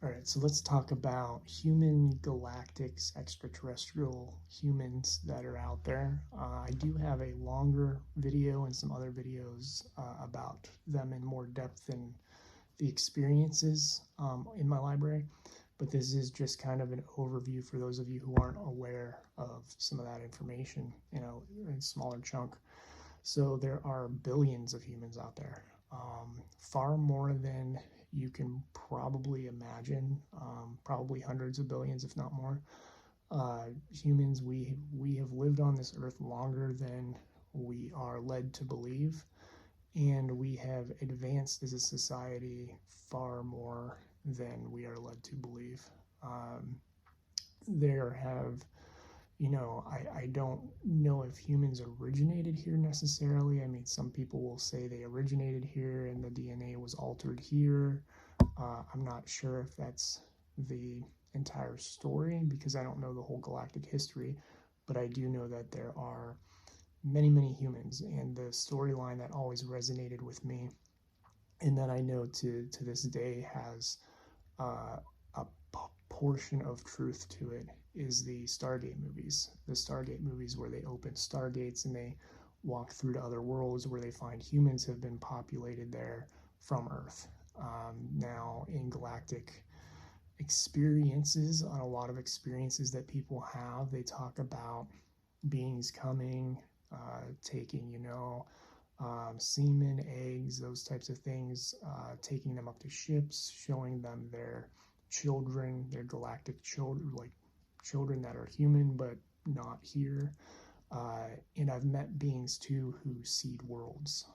All right, so let's talk about human galactics, extraterrestrial humans that are out there. I do have a longer video and some other videos about them in more depth and the experiences in my library, but this is just kind of an overview for those of you who aren't aware of some of that information, in a smaller chunk. So there are billions of humans out there, far more than you can probably imagine, probably hundreds of billions, if not more. Humans, we have lived on this earth longer than we are led to believe, and we have advanced as a society far more than we are led to believe. Um, there have I don't know if humans originated here necessarily. I mean, some people will say they originated here and the DNA was altered here. I'm not sure if that's the entire story because I don't know the whole galactic history, but I do know that there are many, many humans, and the storyline that always resonated with me, and that I know to this day has a portion of truth to it, is the Stargate movies. The Stargate movies where they open stargates and they walk through to other worlds where they find humans have been populated there from Earth. Now, in galactic experiences, on a lot of experiences that people have, they talk about beings coming, taking, semen, eggs, those types of things, taking them up to ships, showing them their children, their galactic children, like children that are human but not here. And I've met beings too who seed worlds,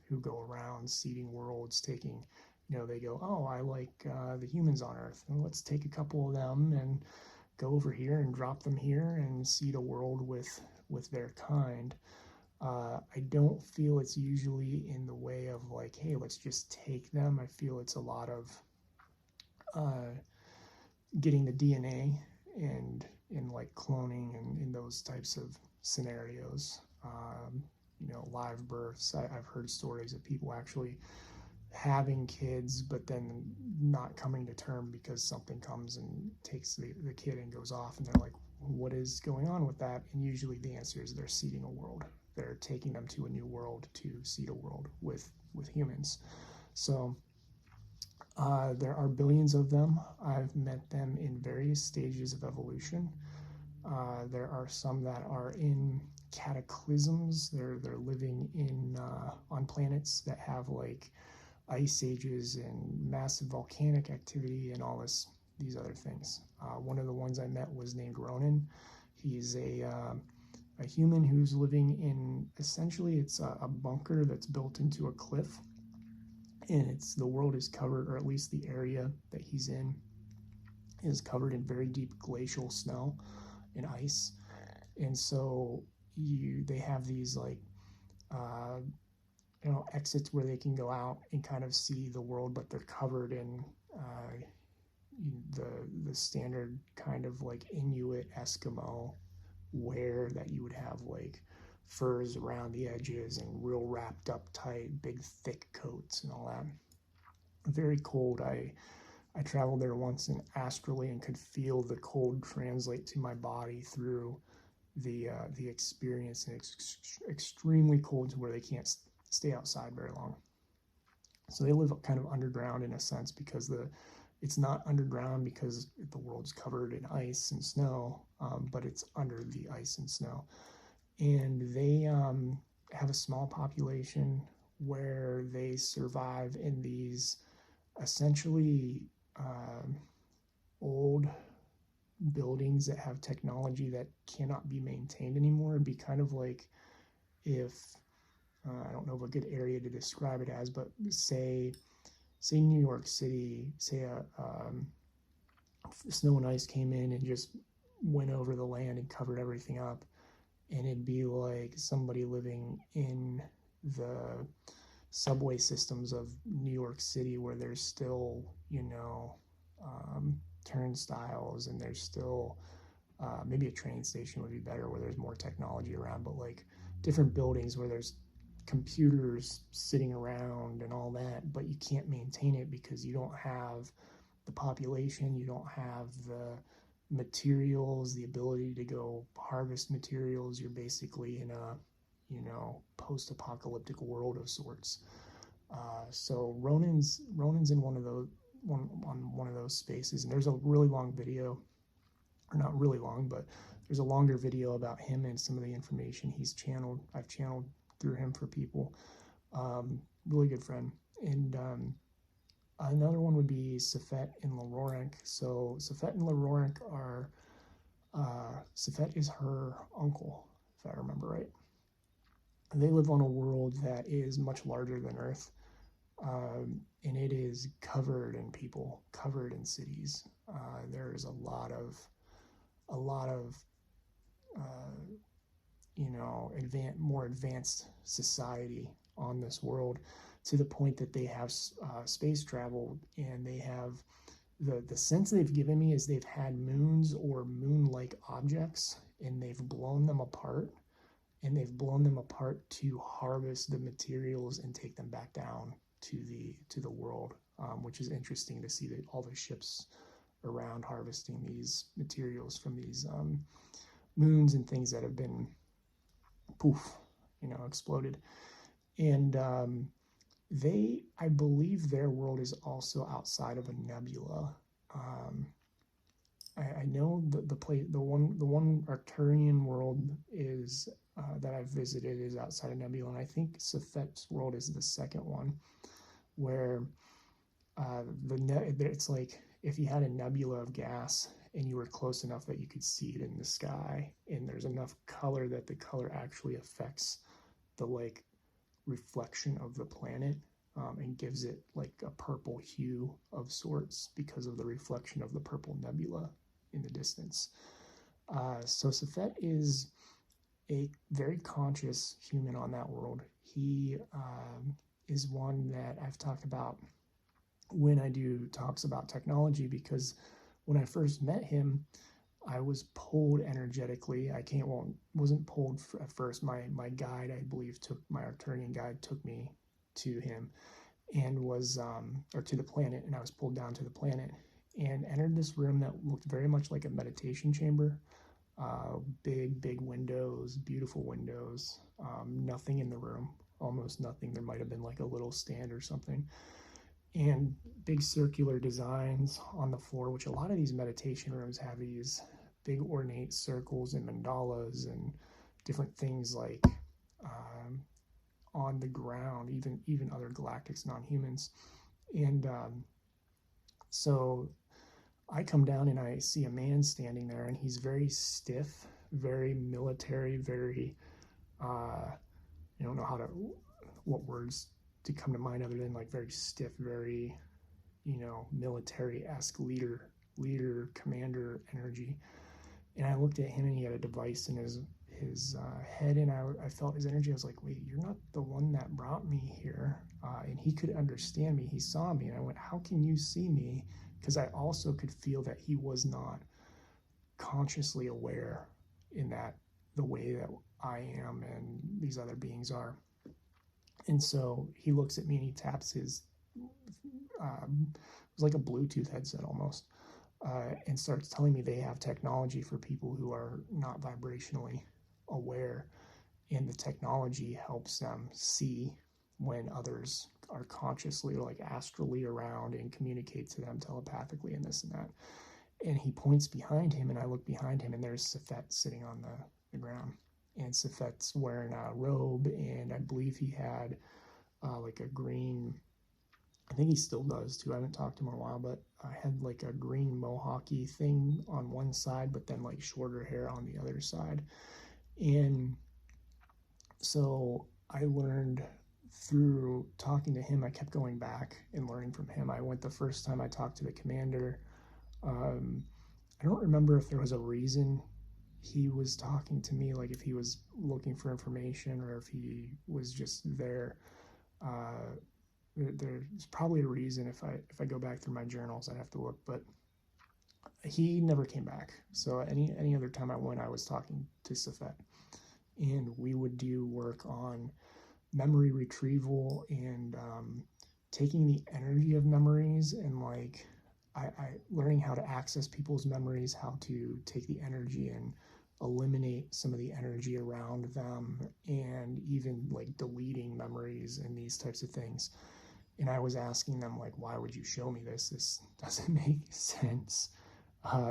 who go around seeding worlds, taking, they go, oh, I like the humans on Earth, and let's take a couple of them and go over here and drop them here and seed a world with their kind. I don't feel it's usually in the way of like, hey, let's just take them. I feel it's a lot of uh, getting the DNA and in like cloning and in those types of scenarios. Live births. I've heard stories of people actually having kids, but then not coming to term because something comes and takes the kid and goes off, and they're like, what is going on with that? And usually the answer is they're seeding a world. They're taking them to a new world to seed a world with humans. So there are billions of them. I've met them in various stages of evolution. There are some that are in cataclysms. They're living in on planets that have like ice ages and massive volcanic activity and these other things. One of the ones I met was named Ronan. He's a human who's living in, essentially it's a bunker that's built into a cliff, and the world is covered, or at least the area that he's in is covered in very deep glacial snow and ice. And so they have these like uh, exits where they can go out and kind of see the world, but they're covered in the standard kind of like Inuit Eskimo wear that you would have, like furs around the edges and real wrapped up tight, big thick coats and all that. Very cold. I traveled there once in astrally and could feel the cold translate to my body through the experience, and it's extremely cold to where they can't stay outside very long. So they live kind of underground in a sense, because it's not underground because the world's covered in ice and snow, but it's under the ice and snow. And they have a small population where they survive in these essentially old buildings that have technology that cannot be maintained anymore. It'd be kind of like if I don't know of a good area to describe it as, but say New York City, say snow and ice came in and just went over the land and covered everything up, and it'd be like somebody living in the subway systems of New York City, where there's still, turnstiles, and there's still maybe a train station would be better where there's more technology around, but like different buildings where there's computers sitting around and all that, but you can't maintain it because you don't have the population, you don't have the materials, the ability to go harvest materials. You're basically in a, you know, post-apocalyptic world of sorts. So Ronan's in one of those spaces, and there's a really long video, or not really long, but there's a longer video about him and some of the information I've channeled through him for people. Really good friend. And another one would be Safet and Larorank. So Safet and Larorank are, Safet is her uncle, if I remember right. They live on a world that is much larger than Earth, and it is covered in people, covered in cities. There's a lot of you know, more advanced society on this world, to the point that they have space travel, and they have the sense they've given me is they've had moons or moon-like objects, and they've blown them apart, to harvest the materials and take them back down to the world, which is interesting to see that all the ships around harvesting these materials from these moons and things that have been poof, you know, exploded. And I believe their world is also outside of a nebula. I know the one Arcturian world is that I've visited is outside of nebula, and I think Safet's world is the second one, where it's like if you had a nebula of gas and you were close enough that you could see it in the sky, and there's enough color that the color actually affects the like reflection of the planet, and gives it like a purple hue of sorts because of the reflection of the purple nebula in the distance. So Safet is a very conscious human on that world. He is one that I've talked about when I do talks about technology, because when I first met him, I was pulled energetically. Wasn't pulled at first. My guide, I believe, my Arcturian guide took me to him, and was or to the planet, and I was pulled down to the planet and entered this room that looked very much like a meditation chamber. Big windows, beautiful windows. Nothing in the room, almost nothing. There might have been like a little stand or something, and big circular designs on the floor, which a lot of these meditation rooms have these big ornate circles and mandalas and different things like on the ground, even other galactics, non-humans. And so I come down and I see a man standing there, and he's very stiff, very military, very I don't know what words to come to mind other than like very stiff, very, you know, military-esque leader, commander energy. And I looked at him, and he had a device in his head, and I felt his energy. I was like, wait, you're not the one that brought me here. And he could understand me. He saw me, and I went, how can you see me? Because I also could feel that he was not consciously aware in that the way that I am and these other beings are. And so he looks at me and he taps his, it was like a Bluetooth headset almost, and starts telling me they have technology for people who are not vibrationally aware. And the technology helps them see when others are consciously, like astrally around, and communicate to them telepathically and this and that. And he points behind him, and I look behind him, and there's Safet sitting on the ground. And Safet's wearing a robe, and I believe he had like a green, I think he still does too, I haven't talked to him in a while, but I had like a green mohawky thing on one side, but then like shorter hair on the other side. And so I learned through talking to him, I kept going back and learning from him. I went the first time I talked to the commander. I don't remember if there was a reason he was talking to me, like if he was looking for information or if he was just there. There's probably a reason. If I go back through my journals, I'd have to look, but he never came back. So any other time I went, I was talking to Safet, and we would do work on memory retrieval and taking the energy of memories and like learning how to access people's memories, how to take the energy and eliminate some of the energy around them, and even like deleting memories and these types of things. And I was asking them, like, why would you show me this? This doesn't make sense.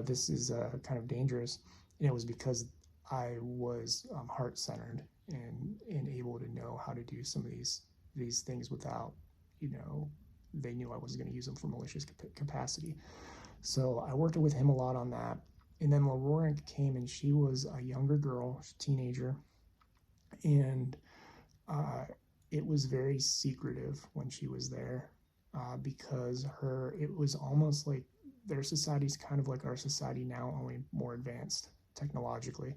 This is kind of dangerous. And it was because I was heart-centered and able to know how to do some of these things without, they knew I wasn't going to use them for malicious capacity. So I worked with him a lot on that. And then Aurora came, and she was a younger girl, teenager, and it was very secretive when she was there, because it was almost like their society's kind of like our society now, only more advanced technologically,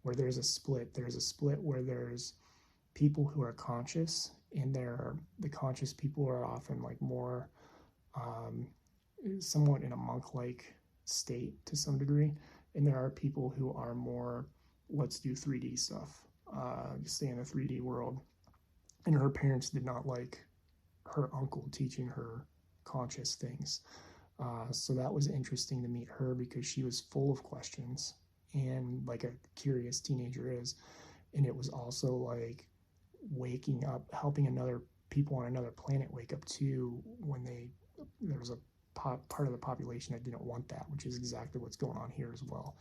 where there's a split. There's a split where there's people who are conscious, and the conscious people are often like more somewhat in a monk-like state to some degree, and there are people who are more, let's do 3D stuff, stay in the 3D world. And her parents did not like her uncle teaching her conscious things. So that was interesting to meet her, because she was full of questions, and like a curious teenager is. And it was also like waking up, helping people on another planet wake up too, when there was a part of the population that didn't want that, which is exactly what's going on here as well.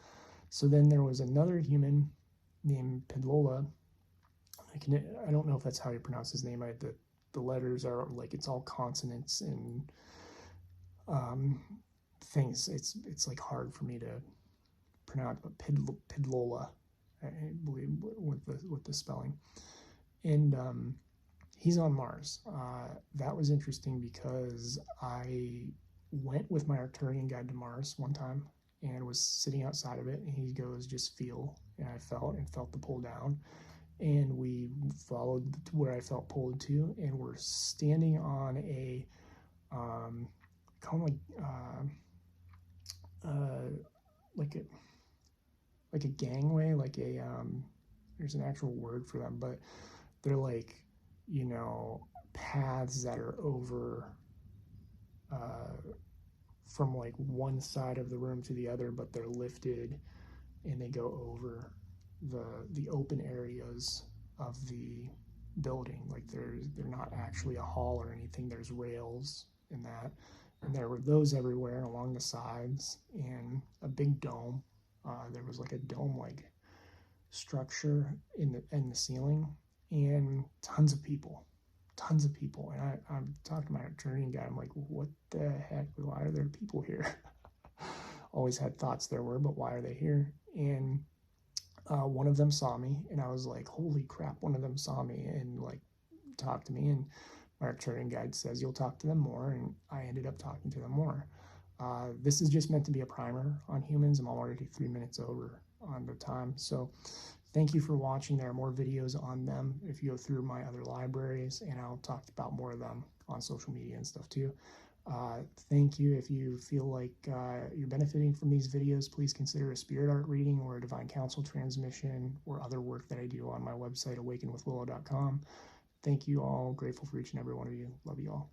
So then there was another human named Pedlola. I don't know if that's how you pronounce his name. The letters are like, it's all consonants and things. It's like hard for me to pronounce, but Pedlola, I believe, with the spelling. And he's on Mars. That was interesting because I went with my Arcturian guide to Mars one time and was sitting outside of it, and he goes, just feel. And I felt the pull down. And we followed to where I felt pulled to, and we're standing on a kind of like a gangway, like a there's an actual word for them, but they're like, paths that are over from like one side of the room to the other, but they're lifted and they go over the open areas of the building. Like they're not actually a hall or anything. There's rails and that, and there were those everywhere along the sides, and a big dome. There was like a dome-like structure in the ceiling, and tons of people. And I talked to my Arcturian guy. I'm like, what the heck? Why are there people here? Always had thoughts there were, but why are they here? And one of them saw me, and I was like, holy crap, one of them saw me and like talked to me. And my Arcturian guide says, you'll talk to them more. And I ended up talking to them more. This is just meant to be a primer on humans. I'm already 3 minutes over on the time. So thank you for watching. There are more videos on them if you go through my other libraries, and I'll talk about more of them on social media and stuff too. Thank you. If you feel like you're benefiting from these videos, please consider a spirit art reading or a divine counsel transmission or other work that I do on my website, awakenwithwillow.com. Thank you all. Grateful for each and every one of you. Love you all.